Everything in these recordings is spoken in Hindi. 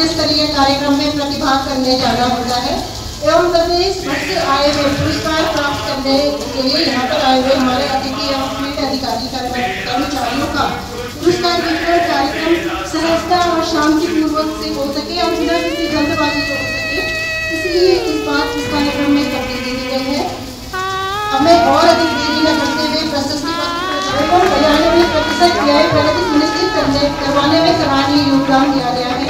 राज्य स्तरीय कार्यक्रम में प्रतिभाग करने जाना होता है एवं प्रदेश भर से आए हुए पुरस्कार प्राप्त करने के लिए यहाँ पर आए हुए हमारे अतिथि एवं फील्ड अधिकारी कर्मचारियों का पुरस्कार वितरण कार्यक्रम सहजता और शांतिपूर्वक से हो सके और बिना किसी जल्दबाजी से हो सके, इसलिए इस बात इस कार्यक्रम में तब्दीली दी गई है। हमें और अधिक देरी न करते हुए प्रशस्ति पत्र बजाने में प्रतिशत व्यय प्रगति सुनिश्चित करवाने में सराहनीय योगदान दिया गया है।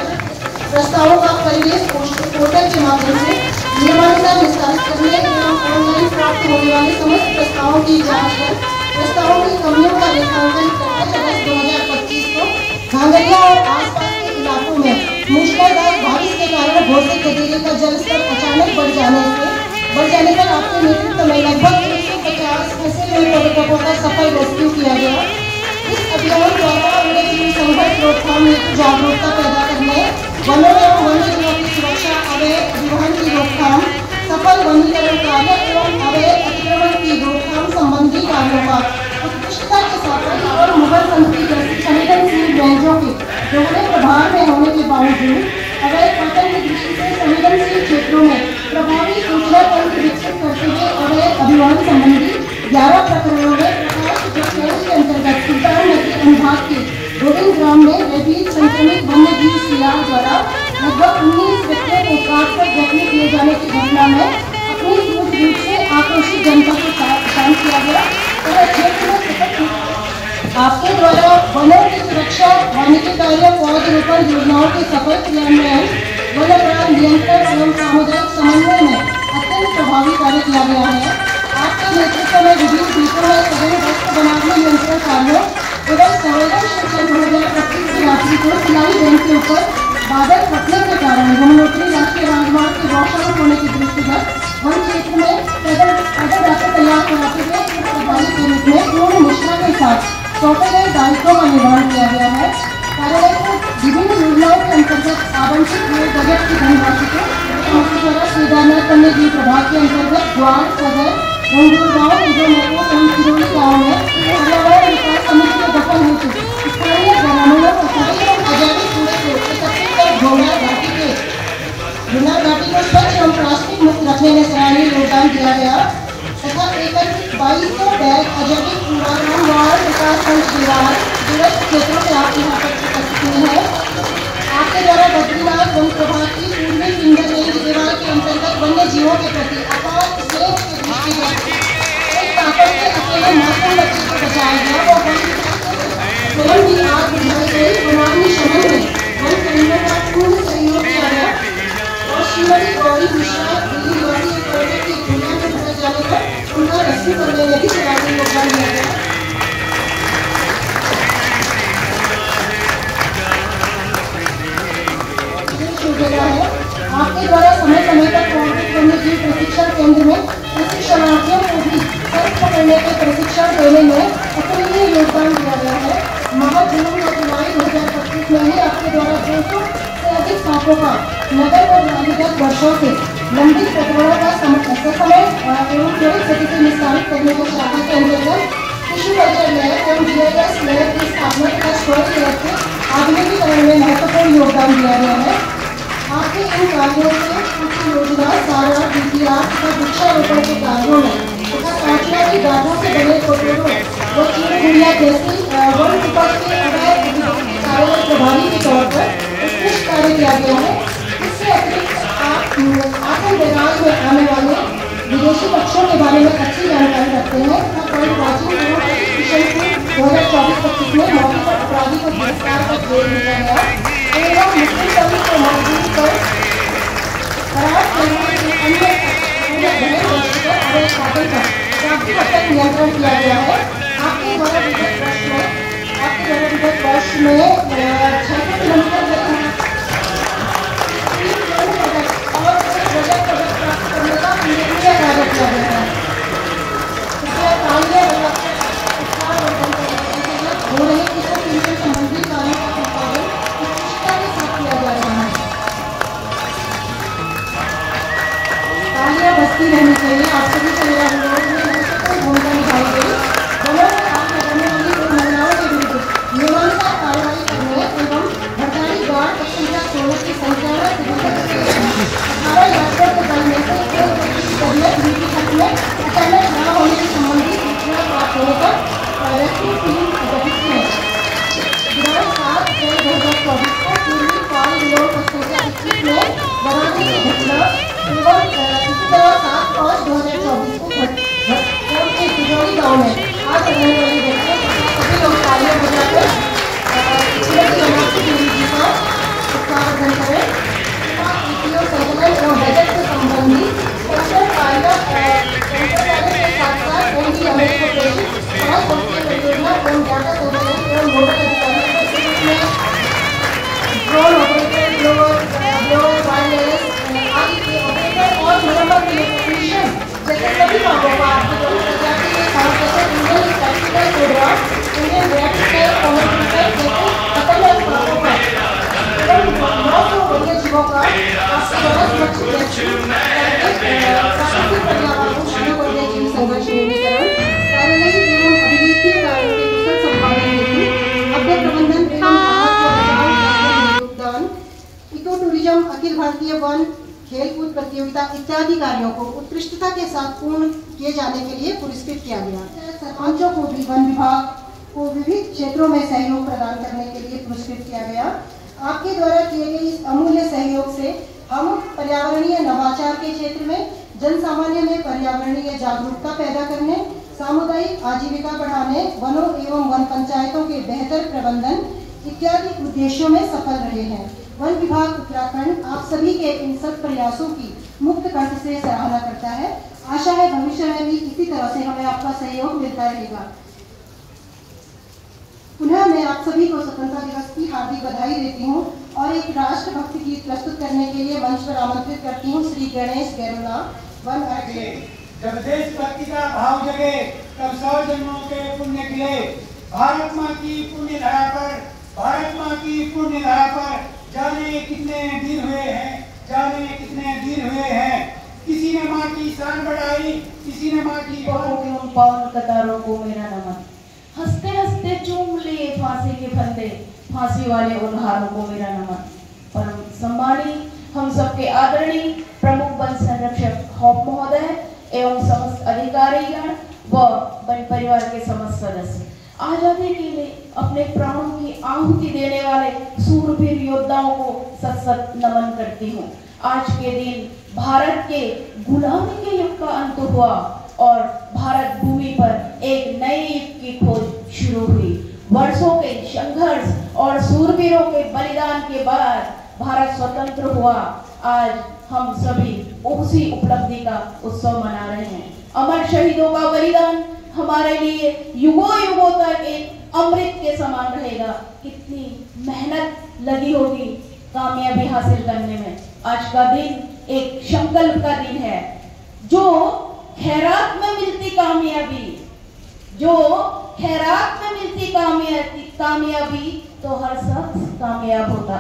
प्रस्तावों का परिवेश पोर्टल के माध्यम से नियमानुसार निस्तारित करने एवं ऑनलाइन प्राप्त होने वाले समस्त प्रस्तावों की जांच कर प्रस्तावों की कमियों का रेखांकन करके अगस्त 2025 को घांगरिया और आसपास के इलाकों में मूसलाधार बारिश के कारण घोसी गदेरे का जलस्तर अचानक बढ़ जाने पर आपके नेतृत्व में लगभग 150 फंसे हुए पर्यटकों का सफल रेस्क्यू किया गया। इस अभियान द्वारा वन्यजीव संघर्ष रोकथाम हेतु जागरूकता पैदा करने, वनों एवं वन्यजीवों की सुरक्षा, अवैध परिवहन की रोकथाम, सफल वनीकरण कार्य एवं अवैध अतिक्रमण की रोकथाम संबंधी कार्यों का उत्कृष्टता के साथ और मुगल संस्कृति जैसी संवेदनशील रेंजों के दोहरे प्रभाव में होने के बावजूद अवैध पतन की दृष्टि से संवेदनशील क्षेत्रों में प्रभावी सूचना तंत्र विकसित करते हुए अवैध अभियान संबंधी 11 प्रकरणों में प्रकाश के अंतर्गत सुल्तान नदी अनुभाग के गोविंद ग्राम में रेबीज संक्रमित वन्यजीव सियार द्वारा लगभग 19 व्यक्तियों को काटकर जख्मी किए जाने की घटना में अपनी सूझ बूझ से आक्रोशित जनता को शांत किया गया और क्षेत्र में आपके द्वारा वनों की सुरक्षा, वानिकी कार्य, पौधरोपण योजनाओं के सफल क्रियान्वयन, वन अपराध नियंत्रण एवं सामुदायिक समन्वय में अत्यंत प्रभावी कार्य किया गया है। आपके नेतृत्व में विभिन्न द्वीपों में सघन गश्त बनाने नियंत्रण कार्यों एवं संवेदनशील 2025 यात्री को सिलाई बैंक के ऊपर बादल फटने के कारण यमुनोत्री राष्ट्रीय राजमार्ग के वॉशआउट होने की दृष्टिगत वन क्षेत्र में पैदल रास्ते तैयार कराते हुए प्रभावी के रूप में पूर्ण निष्ठा के साथ सौंपे गए दायित्वों का निर्वहन किया गया है। कार्यालय को विभिन्न योजनाओं के अंतर्गत आवंटित हुए बजट की धनराशि को केदारनाथ वन्यजीव प्रभाग के अंतर्गत ग्वाल, सदर, रंगूर गाँव, उदयनपुर एवं सिरोही गाँव में पर्यावरण विकास समिति के गठन हेतु स्थानीय ग्रामीणों को अजैविक कूड़े को एकत्रित कर ढोला घाटी को स्वच्छ एवं प्लास्टिक मुक्त रखने में सराहनीय योगदान दिया गया तथा एकत्रित 2200 बैग अजैविक कूड़ा रामवाड़ विकासखंड दूरस्थ क्षेत्रों से आप यहाँ पर उपस्थित हुए हैं। आपके द्वारा बद्रीनाथ वन प्रभाग की पूर्वी फिंगर रेंज दीवार के अंतर्गत वन्य जीवों के प्रति अपार स्नेह के दृष्टिगत एक ताकत के अकेले मासूम बच्चे को बचाया गया और स्वयं भी आग बुझाई गई। वनाग्नि शमन में वन कर्मियों का पूर्ण सहयोग किया गया और श्रीमती गौरी मिश्रा दिल्ली वासी प्रोजेक्ट की दुनिया में भरे जाने पर उनका रेस्क्यू करने में भी सराहनीय योगदान दिया गया। आपके द्वारा समय समय पर वन्यजीव प्रशिक्षण केंद्र में प्रशिक्षणार्थियों को भी सर्प पकड़ने के प्रशिक्षण देने में अतुलनीय योगदान दिया गया है। माह जून या जुलाई 2025 में ही आपके द्वारा 200 से अधिक सांपों का नगर और विगत वर्षों से लंबित प्रकरणों का समय एवं त्वरित गति से निस्तारित करने की शाखा के अंतर्गत टिश्यू कल्चर लैब एवं जीआईएस लैब की स्थापना तथा स्टोरेज लैब के आधुनिकीकरण में महत्वपूर्ण योगदान दिया गया है। आपके इन कार्यों से कुछ योजना सारा डीपीआर तथा वृक्षारोपण के कार्यों में तथा कांचना की गाढ़ों से बने कोटरों व चीड़ गुड़िया जैसी वन विभाग के अवैध कार्यों में प्रभावी के तौर पर उत्कृष्ट कार्य किया गया है। इससे अतिरिक्त आप बेराज में आने वाले विदेशी पक्षियों के बारे में अच्छी जानकारी रखते हैं तथा कई प्राचीन मिशन को 2024-25 में मौके पर अपराधी को गिरफ्तार कर जेल भेजा गया एवं मुस्लिम सभी को मजबूत कर खराब काफी नियंत्रण किया गया है। आपके द्वारा विगत वर्ष में 600 किलोमीटर और बजट प्राप्त करने का उल्लेखनीय कार्य किया गया है। इसलिए तालियां हो रही किसी संबंधी कार्यों का संपादन उत्कृष्टता के साथ किया जा रहा है। तालियां बजती रहनी चाहिए। आप सभी से मेरा अनुरोध है कोई भूमिका निभाई गई वनों में आग लगाने वाली दो महिलाओं के विरुद्ध नियमानुसार कार्रवाई करने एवं हड़ताली गार्ड संख्या 16 की संख्या प्राकृतिक पर्यावरण मानव वन्यजीव संघर्ष न्यूनीकरण कार्यालय एवं अभिलेखीय कार्यों के कुशल संपादन हेतु अभ्य प्रबंधन एवं योगदान, eco tourism, Akhil Bharatiya one खेलकूद प्रतियोगिता इत्यादि कार्यों को उत्कृष्टता के साथ पूर्ण किए जाने के लिए पुरस्कृत किया गया। सरपंचों को भी वन विभाग को विविध क्षेत्रों में सहयोग प्रदान करने के लिए पुरस्कृत किया गया। आपके द्वारा किए गए इस अमूल्य सहयोग से हम पर्यावरणीय नवाचार के क्षेत्र में जन सामान्य में पर्यावरणीय जागरूकता पैदा करने, सामुदायिक आजीविका बढ़ाने, वनों एवं वन पंचायतों के बेहतर प्रबंधन इत्यादि उद्देश्यों में सफल रहे हैं। वन विभाग उत्तराखंड आप सभी के इन सब प्रयासों की मुक्त कंठ से सराहना करता है। आशा है भविष्य में भी इसी तरह से हमें आपका सहयोग मिलता रहेगा। पुनः मैं आप सभी को स्वतंत्रता दिवस की हार्दिक बधाई देती हूँ और एक राष्ट्रभक्त गीत प्रस्तुत करने के लिए मंच पर आमंत्रित करती हूँ श्री गणेश गैरोला। वन जब देशभक्ति का भाव जगे तब 100 जन्मों के पुण्य खिले। भारत माँ की पुण्य धरा पर, भारत माँ की पुण्य धरा पर जाने कितने वीर हुए हैं, जाने कितने वीर हुए हैं। किसी ने माँ की शान बढ़ाई, किसी ने माँ की उन पावन कतारों को मेरा नमन। हंसते हंसते चूम लिए फांसी के फंदे, फांसी वाले उन हारों को मेरा नमन। परम सम्मानी हम सबके आदरणीय प्रमुख वन संरक्षक हॉप महोदय एवं समस्त अधिकारीगण व वन परिवार के समस्त सदस्य, आजादी के लिए अपने प्राणों की आहुति देने वाले सूरवीर योद्धाओं को सत सत नमन करती हूँ। आज के दिन भारत के गुलामी के युग का अंत हुआ और भारत भूमि पर एक नए युग की खोज शुरू हुई। वर्षों के संघर्ष और सूरवीरों के बलिदान के बाद भारत स्वतंत्र हुआ। आज हम सभी उसी उपलब्धि का उत्सव मना रहे हैं। अमर शहीदों का बलिदान हमारे लिए युगों युगों तक एक अमृत के समान रहेगा। कितनी मेहनत लगी होगी कामयाबी हासिल करने में। आज का दिन एक संकल्प का दिन है। जो खैरात में मिलती कामयाबी, जो खैरात में मिलती कामयाबी तो हर शख्स कामयाब होता।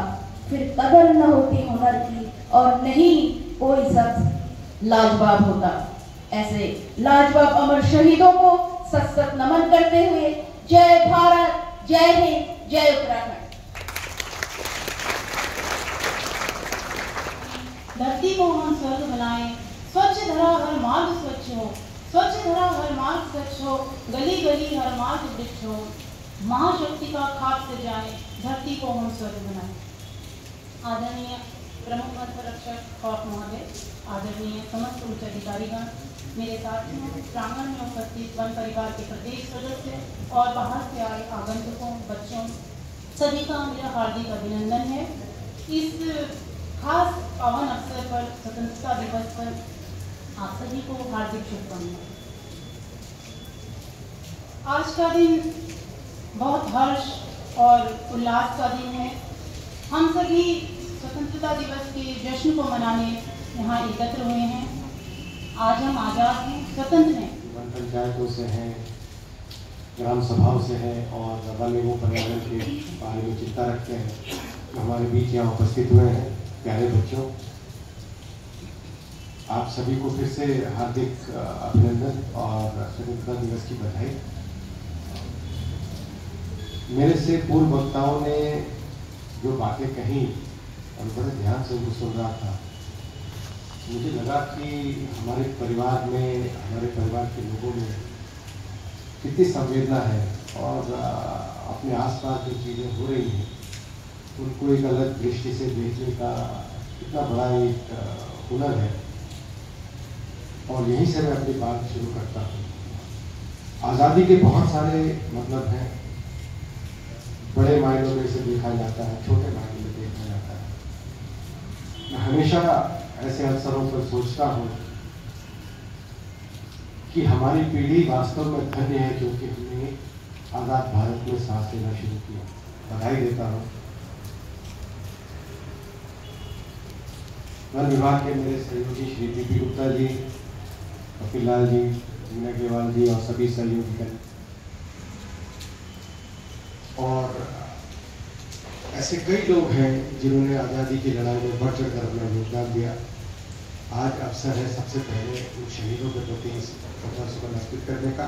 फिर कदर न होती हुनर की और नहीं कोई शख्स लाजवाब होता। ऐसे लाजवाब अमर शहीदों को सत सत नमन करते हुए जय भारत, जय हिंद, जय उत्तराखंड। धरती को हम स्वर्ग बनाएं, स्वच्छ धरा हर मार्ग स्वच्छ हो, स्वच्छ धरा हर मार्ग स्वच्छ हो, गली गली हर मार्ग वृक्ष हो। महाशक्ति का खाक से जाए, धरती को हम स्वर्ग बनाएं। आदरणीय प्रमुख वन संरक्षक हॉप महोदय, आदरणीय समस्त उच्च अधिकारीगण, मेरे साथियों, प्रांगण में उपस्थित वन परिवार के प्रत्येक सदस्य और बाहर से आए आगंतुकों, बच्चों, सभी का मेरा हार्दिक अभिनंदन है। इस खास पावन अवसर पर, स्वतंत्रता दिवस पर आप सभी को हार्दिक शुभकामनाएं। आज का दिन बहुत हर्ष और उल्लास का दिन है। हम सभी स्वतंत्रता दिवस के जश्न को मनाने यहाँ एकत्र हुए हैं। आज हम आज़ाद हैं, स्वतंत्र हैं। वन पंचायतों से हैं, ग्राम सभाओं से हैं और वन एवं पर्यावरण के बारे में चिंता रखते हैं। हमारे बीच यहाँ उपस्थित हुए हैं प्यारे बच्चों, आप सभी को फिर से हार्दिक अभिनंदन और स्वतंत्रता दिवस की बधाई। मेरे से पूर्व वक्ताओं ने जो बातें कही और बड़े ध्यान से उनको सुन रहा था, मुझे लगा कि हमारे परिवार में, हमारे परिवार के लोगों में कितनी संवेदना है और अपने आसपास जो चीज़ें हो रही हैं उनको एक अलग दृष्टि से देखने का कितना बड़ा एक हुनर है। और यहीं से मैं अपनी बात शुरू करता हूँ। आज़ादी के बहुत सारे मतलब हैं। बड़े मायनों में इसे देखा जाता है, छोटे मायनों में देखा जाता है। मैं हमेशा ऐसे अवसरों पर सोचता हूँ कि हमारी पीढ़ी वास्तव में धन्य है क्योंकि हमने आज़ाद भारत में सांस लेना शुरू किया। बधाई देता हूँ। वन विभाग के मेरे सहयोगी श्री पी गुप्ता जी, कपिल लाल जी, मीना अग्रवाल जी और सभी सहयोगी और ऐसे कई लोग हैं जिन्होंने आज़ादी की लड़ाई में बढ़ चढ़ कर अपना योगदान दिया। आज अवसर है सबसे पहले उन शहीदों के प्रति श्रद्धासुमन अर्पित करने का,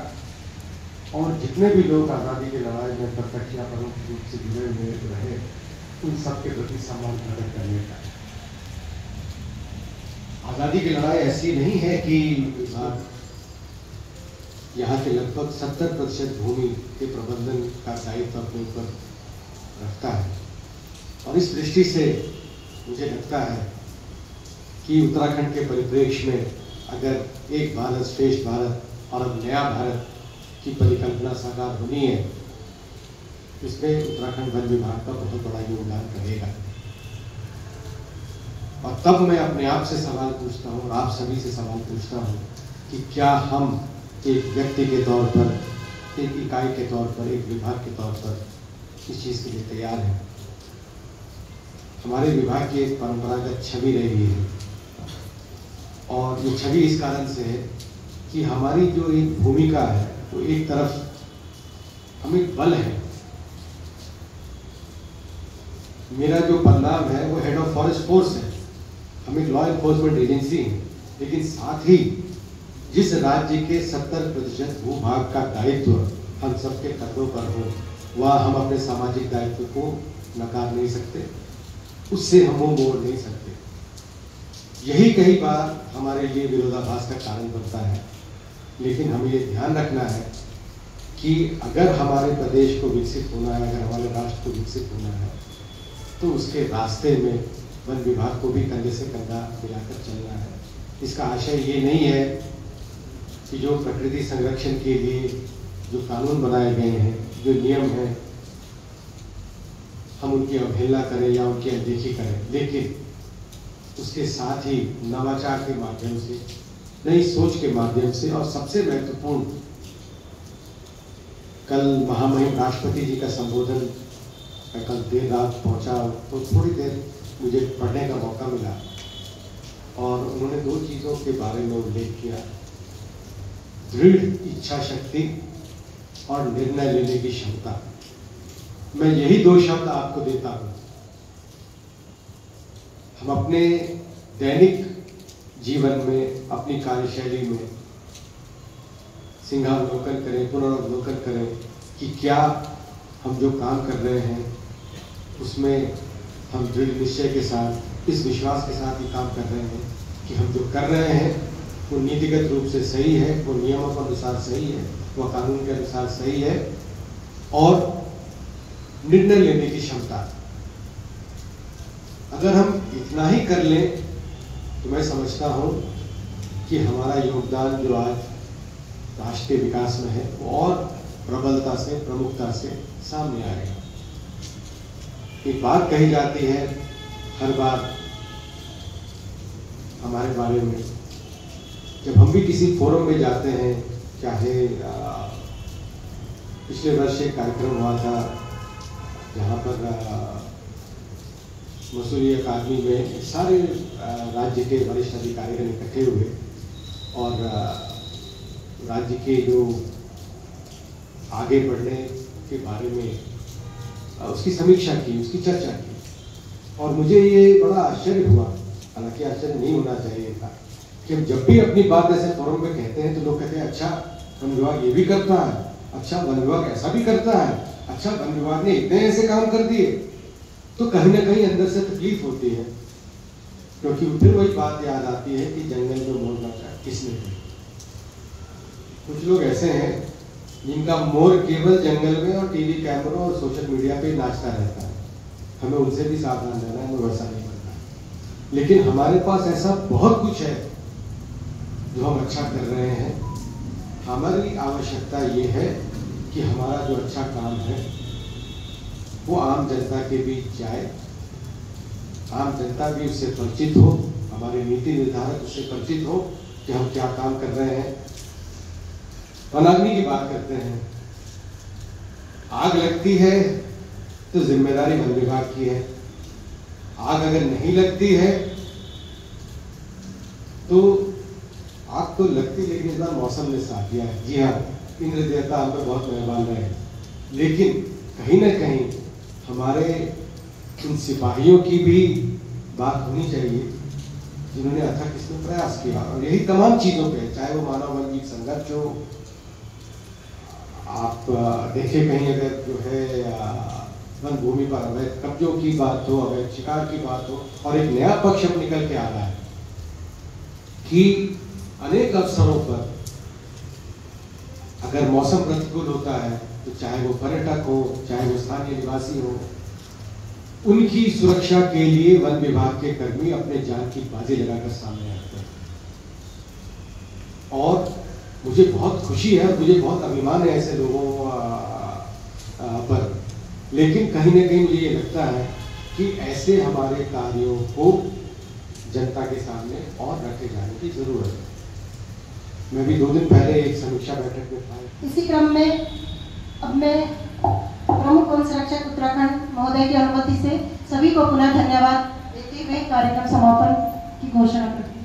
और जितने भी लोग आज़ादी की लड़ाई में प्रत्यक्ष या परोक्ष रूप से जुड़े हुए रहे उन सब के प्रति सम्मान प्रकट करने का। आज़ादी की लड़ाई ऐसी नहीं है कि यहाँ के लगभग 70% भूमि के प्रबंधन का दायित्व अपने ऊपर रखता है, और इस दृष्टि से मुझे लगता है कि उत्तराखंड के परिप्रेक्ष्य में अगर एक भारत श्रेष्ठ भारत और अब नया भारत की परिकल्पना साकार होनी है, इसमें उत्तराखंड वन विभाग का बहुत बड़ा योगदान रहेगा। और तब मैं अपने आप से सवाल पूछता हूँ और आप सभी से सवाल पूछता हूँ कि क्या हम एक व्यक्ति के तौर पर, एक इकाई के तौर पर, एक विभाग के तौर पर इस चीज़ के लिए तैयार हैं। हमारे विभाग की एक परंपरागत छवि रही है, और ये छवि इस कारण से है कि हमारी जो एक भूमिका है वो एक तरफ हम एक बल है। मेरा जो पदनाम है वो हेड ऑफ फॉरेस्ट फोर्स है, हम एक लॉ एनफोर्समेंट एजेंसी है, लेकिन साथ ही जिस राज्य के 70% भूभाग का दायित्व हम सबके कंधों पर हो, वह हम अपने सामाजिक दायित्व को नकार नहीं सकते, उससे हम मुंह मोड़ नहीं सकते। यही कई बार हमारे लिए विरोधाभास का कारण बनता है, लेकिन हमें ये ध्यान रखना है कि अगर हमारे प्रदेश को विकसित होना है, अगर हमारे राष्ट्र को विकसित होना है, तो उसके रास्ते में वन विभाग को भी कंधे से कंधा मिलाकर चलना है। इसका आशय ये नहीं है कि जो प्रकृति संरक्षण के लिए जो कानून बनाए गए हैं, जो नियम हैं, हम उनकी अवहेलना करें या उनकी अनदेखी करें, लेकिन उसके साथ ही नवाचार के माध्यम से, नई सोच के माध्यम से, और सबसे महत्वपूर्ण, कल महामहिम राष्ट्रपति जी का संबोधन मैं कल देर रात पहुंचा तो थोड़ी देर मुझे पढ़ने का मौका मिला, और उन्होंने 2 चीज़ों के बारे में उल्लेख किया, दृढ़ इच्छा शक्ति और निर्णय लेने की क्षमता। मैं यही 2 शब्द आपको देता हूं। हम अपने दैनिक जीवन में, अपनी कार्यशैली में सिंहावलोकन करें, पुनरावलोकन करें कि क्या हम जो काम कर रहे हैं उसमें हम दृढ़ निश्चय के साथ, इस विश्वास के साथ ही काम कर रहे हैं कि हम जो कर रहे हैं वो नीतिगत रूप से सही है, वो नियमों के अनुसार सही है, वो कानून के अनुसार सही है, और निर्णय लेने की क्षमता। अगर हम इतना ही कर लें तो मैं समझता हूं कि हमारा योगदान जो आज राष्ट्र के विकास में है वो और प्रबलता से, प्रमुखता से सामने आएगा। एक बात कही जाती है हर बार हमारे बारे में, जब हम भी किसी फोरम में जाते हैं, चाहे पिछले वर्ष एक कार्यक्रम हुआ था जहाँ पर मसूरी अकादमी में सारे राज्य के वरिष्ठ अधिकारी इकट्ठे हुए और राज्य के जो आगे बढ़ने के बारे में उसकी समीक्षा की, उसकी चर्चा की, और मुझे ये बड़ा आश्चर्य हुआ, हालांकि आश्चर्य नहीं होना चाहिए था, कि हम जब भी अपनी बात ऐसे फोरम में कहते हैं तो लोग कहते हैं अच्छा वन विभाग ये भी करता है, अच्छा वन विभाग ऐसा भी करता है, अच्छा वन विभाग ने इतने ऐसे काम कर दिए। तो कहीं ना कहीं अंदर से तकलीफ होती है, क्योंकि फिर वही बात याद आती है कि जंगल में मोर नाचा किसने किया। कुछ लोग ऐसे हैं जिनका मोर केवल जंगल में और टीवी कैमरों और सोशल मीडिया पे नाचता रहता है। हमें उनसे भी सावधान रहना है, हमें वैसा नहीं बनना। लेकिन हमारे पास ऐसा बहुत कुछ है जो हम अच्छा कर रहे हैं। हमारी आवश्यकता ये है कि हमारा जो अच्छा काम है वो आम जनता के बीच जाए, आम जनता भी उससे परिचित हो, हमारे नीति निर्धारक उससे परिचित हो कि हम क्या काम कर रहे हैं। वनाग्नि की बात करते हैं, आग लगती है तो जिम्मेदारी वन विभाग की है। आग अगर नहीं लगती है तो आग तो लगती, लेकिन इस बार मौसम ने साथ दिया है। जी हाँ, इंद्र देवता हम पे बहुत मेहरबान रहे, लेकिन कहीं ना कहीं हमारे उन सिपाहियों की भी बात होनी चाहिए जिन्होंने अथक इसमें प्रयास किया, और यही तमाम चीज़ों पे, चाहे वो मानव वर्गीय संघर्ष हो, आप देखें कहीं अगर जो है वन भूमि पर अवैध कब्जों की बात हो, अवैध शिकार की बात हो, और एक नया पक्ष अब निकल के आ रहा है कि अनेक अवसरों पर अगर मौसम प्रतिकूल होता है तो चाहे वो पर्यटक हो, चाहे वो स्थानीय निवासी हो, उनकी सुरक्षा के लिए वन विभाग के कर्मी अपने जान की बाजी लगाकर सामने आते हैं। और मुझे बहुत खुशी है, मुझे बहुत अभिमान है ऐसे लोगों पर, लेकिन कहीं ना कहीं मुझे ये लगता है कि ऐसे हमारे कार्यों को जनता के सामने और रखे जाने की जरूरत है। मैं भी 2 दिन पहले एक समीक्षा बैठक में था। इसी क्रम में अब मैं प्रमुख वन संरक्षक उत्तराखंड महोदय की अनुमति से सभी को पुनः धन्यवाद देते हुए कार्यक्रम समापन की घोषणा करती हूँ।